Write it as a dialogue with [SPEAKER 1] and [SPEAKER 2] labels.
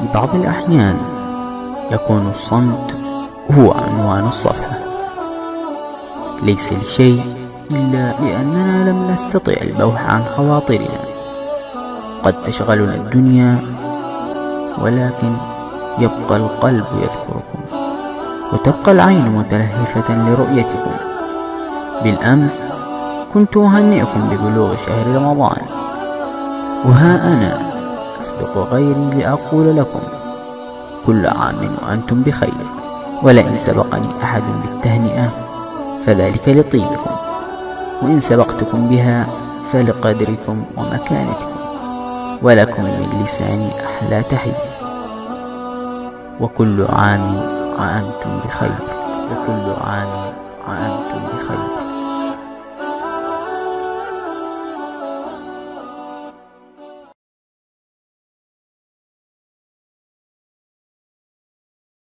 [SPEAKER 1] في بعض الأحيان يكون الصمت هو عنوان الصفحة، ليس لشيء إلا لأننا لم نستطع البوح عن خواطرنا. قد تشغلنا الدنيا، ولكن يبقى القلب يذكركم، وتبقى العين متلهفة لرؤيتكم. بالأمس كنت أهنئكم ببلوغ شهر رمضان، وها أنا أسبق غيري لأقول لكم كل عام وأنتم بخير. ولئن سبقني أحد بالتهنئة فذلك لطيبكم، وإن سبقتكم بها فلقدركم ومكانتكم، ولكم من لساني أحلى تحية. وكل عام وأنتم بخير، وكل عام وأنتم بخير.